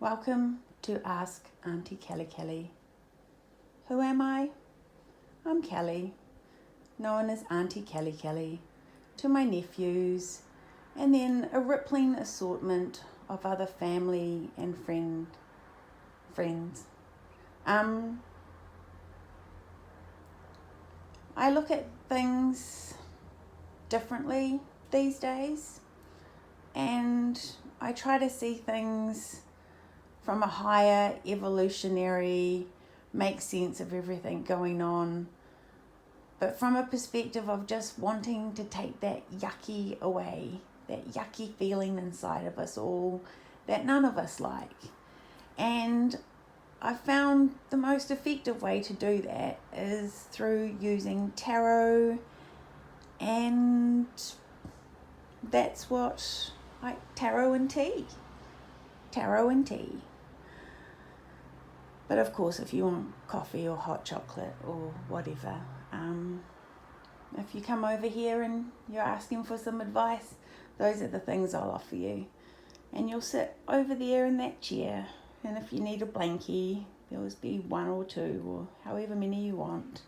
Welcome to Ask Aunty Kk. Who am I? I'm Kelly, known as Aunty Kk to my nephews, and then a rippling assortment of other family and friends. I look at things differently these days, and I try to see things from a higher evolutionary, make sense of everything going on, but from a perspective of just wanting to take that yucky away, that yucky feeling inside of us all that none of us like. And I found the most effective way to do that is through using tarot, and that's what, like, tarot and tea. But of course, if you want coffee or hot chocolate or whatever, if you come over here and you're asking for some advice, those are the things I'll offer you. And you'll sit over there in that chair, and if you need a blankie, there'll be one or two or however many you want.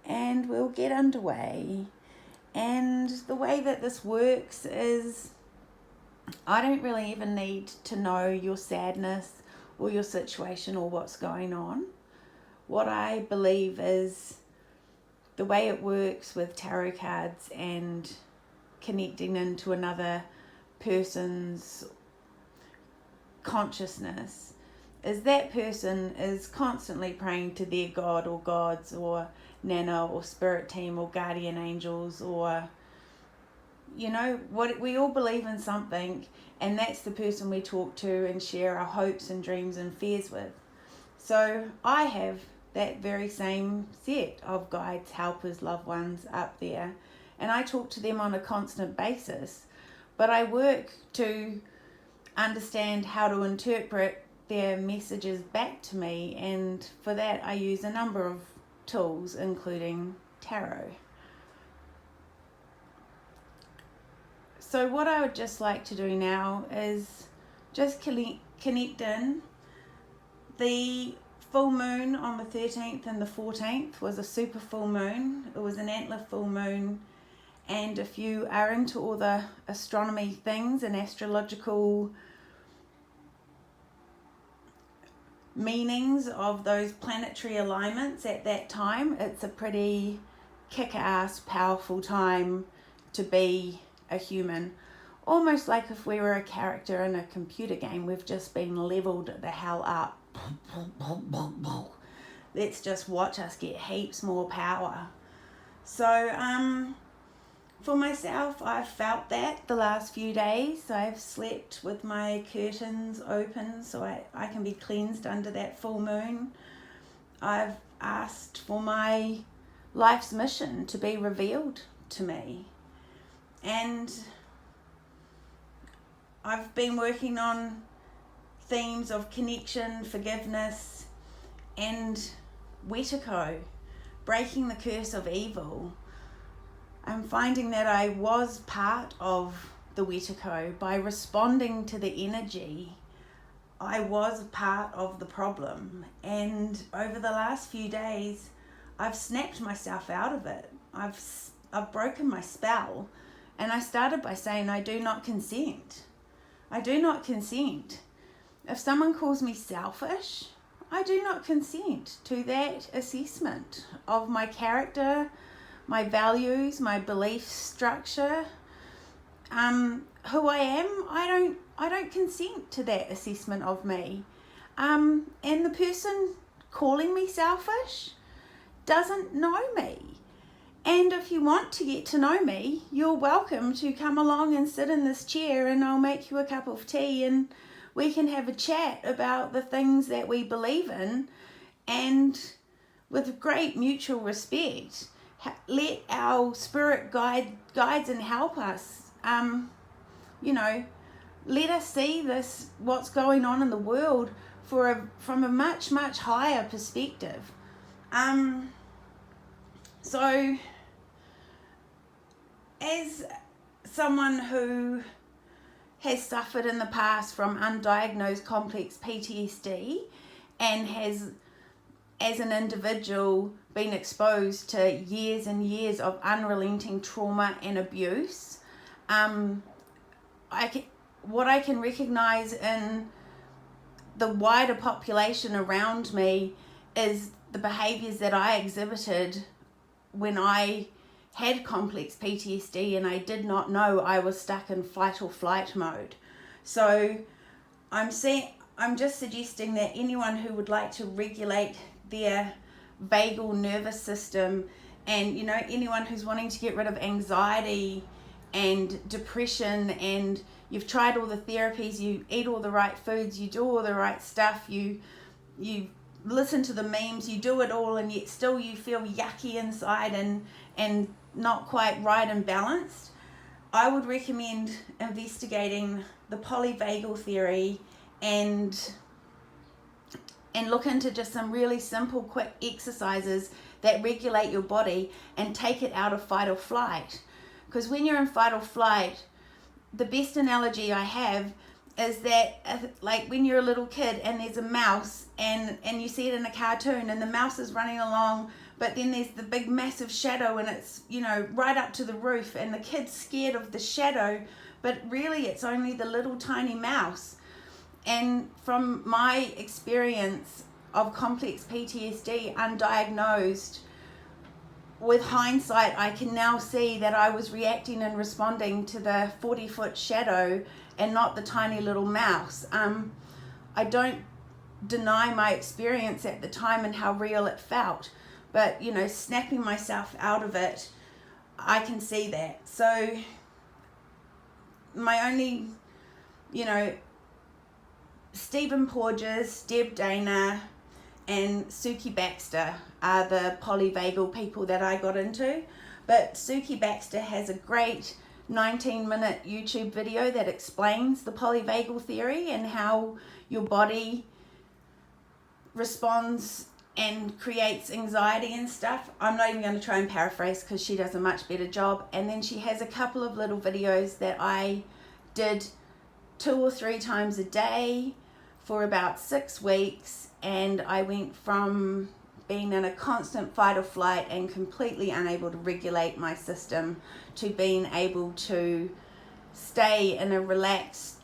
And we'll get underway. And the way that this works is I don't really even need to know your sadness or your situation or what's going on. What I believe is the way it works with tarot cards and connecting into another person's consciousness is that person is constantly praying to their god or gods or nana or spirit team or guardian angels, or what, we all believe in something, and that's the person we talk to and share our hopes and dreams and fears with. So I have that very same set of guides, helpers, loved ones up there, and I talk to them on a constant basis, but I work to understand how to interpret their messages back to me, and for that I use a number of tools, including tarot. So what I would just like to do now is just connect in. The full moon on the 13th and the 14th was a super full moon. It was an antler full moon. And if you are into all the astronomy things and astrological meanings of those planetary alignments at that time, it's a pretty kick-ass, powerful time to be a human. Almost like if we were a character in a computer game, we've just been leveled the hell up. Let's just watch us get heaps more power. So for myself, I've felt that the last few days. I've slept with my curtains open so I can be cleansed under that full moon. I've asked for my life's mission to be revealed to me. And I've been working on themes of connection, forgiveness, and Wetiko, breaking the curse of evil. I'm finding that I was part of the Wetiko. By responding to the energy, I was part of the problem. And over the last few days, I've snapped myself out of it. I've broken my spell. And I started by saying, I do not consent. I do not consent. If someone calls me selfish, I do not consent to that assessment of my character, my values, my belief structure, who I am. I don't consent to that assessment of me. And the person calling me selfish doesn't know me. And if you want to get to know me, you're welcome to come along and sit in this chair, and I'll make you a cup of tea and we can have a chat about the things that we believe in, and with great mutual respect, let our spirit guides and help us. Let us see this, what's going on in the world, from a much, much higher perspective. So as someone who has suffered in the past from undiagnosed complex PTSD and has, as an individual, been exposed to years and years of unrelenting trauma and abuse, what I can recognize in the wider population around me is the behaviors that I exhibited when I had complex PTSD and I did not know I was stuck in fight or flight mode. So I'm just suggesting that anyone who would like to regulate their vagal nervous system, and anyone who's wanting to get rid of anxiety and depression, and you've tried all the therapies, you eat all the right foods, you do all the right stuff, you listen to the memes, you do it all, and yet still you feel yucky inside and not quite right and balanced, I would recommend investigating the polyvagal theory and look into just some really simple, quick exercises that regulate your body and take it out of fight or flight. Because when you're in fight or flight, the best analogy I have is that, like when you're a little kid and there's a mouse and you see it in a cartoon and the mouse is running along, but then there's the big massive shadow and it's, right up to the roof, and the kid's scared of the shadow, but really it's only the little tiny mouse. And from my experience of complex PTSD undiagnosed, with hindsight, I can now see that I was reacting and responding to the 40-foot shadow and not the tiny little mouse. I don't deny my experience at the time and how real it felt, but snapping myself out of it, I can see that. So my only, Stephen Porges, Deb Dana, and Suki Baxter are the polyvagal people that I got into. But Suki Baxter has a great 19-minute YouTube video that explains the polyvagal theory and how your body responds and creates anxiety and stuff. I'm not even going to try and paraphrase because she does a much better job. And then she has a couple of little videos that I did 2 or 3 times a day for about 6 weeks, and I went from being in a constant fight or flight and completely unable to regulate my system to being able to stay in a relaxed,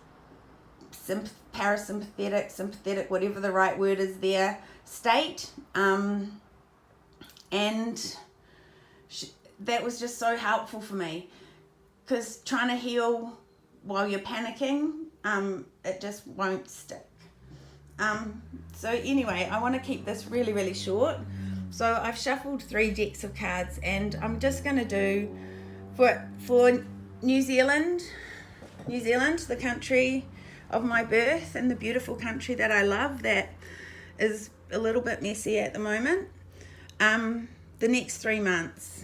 parasympathetic, sympathetic, whatever the right word is there, state. And that was just so helpful for me, because trying to heal while you're panicking, it just won't stick. So anyway, I want to keep this really, really short. So I've shuffled 3 decks of cards, and I'm just going to do for New Zealand, the country of my birth and the beautiful country that I love, that is a little bit messy at the moment, the next 3 months.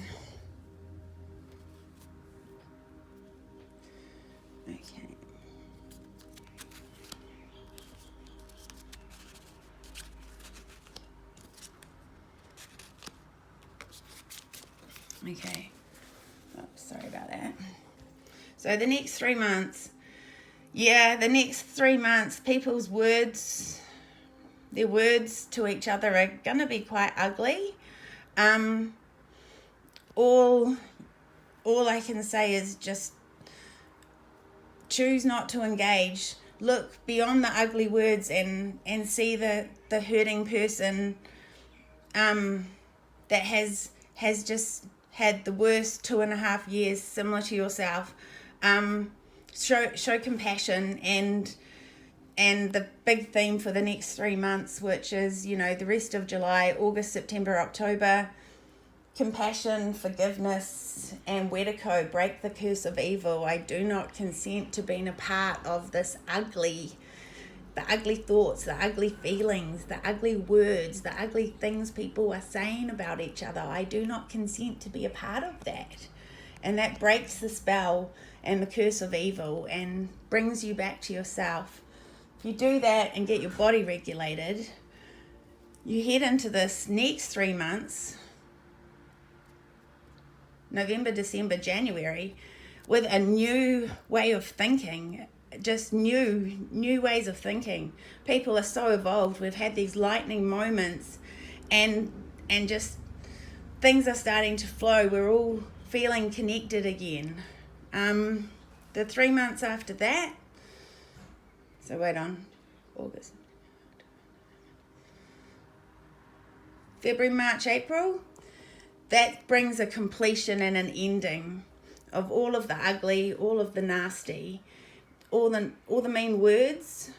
Okay, sorry about that. So the next 3 months, people's words, their words to each other are going to be quite ugly. All I can say is just choose not to engage. Look beyond the ugly words and see the hurting person that has just had the worst 2.5 years similar to yourself. Show compassion, and the big theme for the next 3 months, which is, the rest of July, August, September, October, compassion, forgiveness, and Wediko, break the curse of evil. I do not consent to being a part of this the ugly thoughts, the ugly feelings, the ugly words, the ugly things people are saying about each other. I do not consent to be a part of that. And that breaks the spell and the curse of evil and brings you back to yourself. If you do that and get your body regulated, you head into this next 3 months, November, December, January, with a new way of thinking. just new ways of thinking. People are so evolved. We've had these lightning moments, and just things are starting to flow. We're all feeling connected again. The 3 months after that, so wait on, August, February, March, April, that brings a completion and an ending of all of the ugly, all of the nasty, all the mean words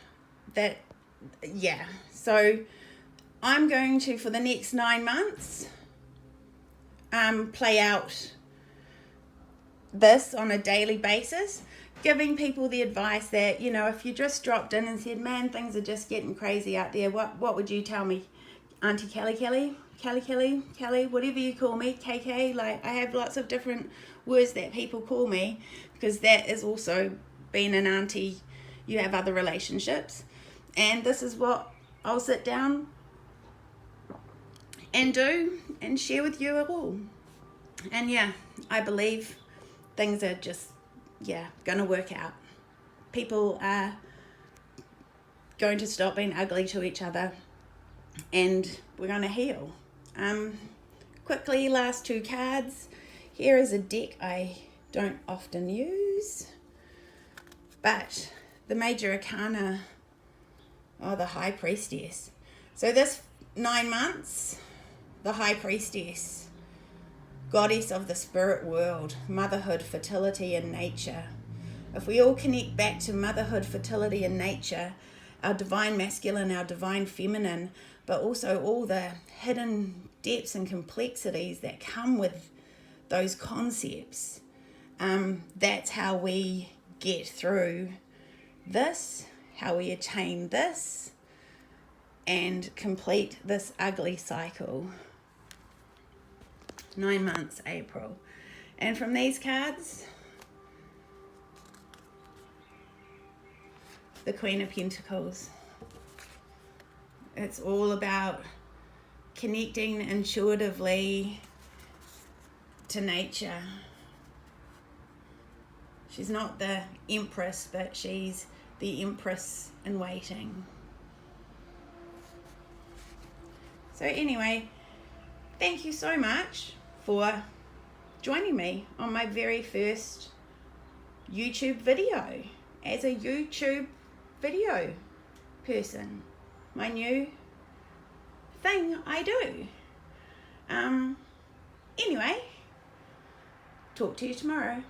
that, yeah. So I'm going to, for the next 9 months, play out this on a daily basis, giving people the advice that, you know, if you just dropped in and said, man, things are just getting crazy out there, what would you tell me? Aunty Kelly, whatever you call me, KK, like I have lots of different words that people call me, because that is also being an auntie. You have other relationships, and this is what I'll sit down and do and share with you all. And yeah, I believe things are just, gonna work out. People are going to stop being ugly to each other, and we're gonna heal. Quickly, last 2 cards. Here is a deck I don't often use, but the major arcana, the High Priestess. So this 9 months, the High Priestess, goddess of the spirit world, motherhood, fertility, and nature. If we all connect back to motherhood, fertility, and nature, our divine masculine, our divine feminine, but also all the hidden depths and complexities that come with those concepts, that's how we get through this, how we attain this, and complete this ugly cycle. 9 months, April. And from these cards, the Queen of Pentacles. It's all about connecting intuitively to nature. She's not the Empress, but she's the Empress in waiting. So anyway, thank you so much for joining me on my very first YouTube video as a YouTube video person. My new thing I do. Anyway, talk to you tomorrow.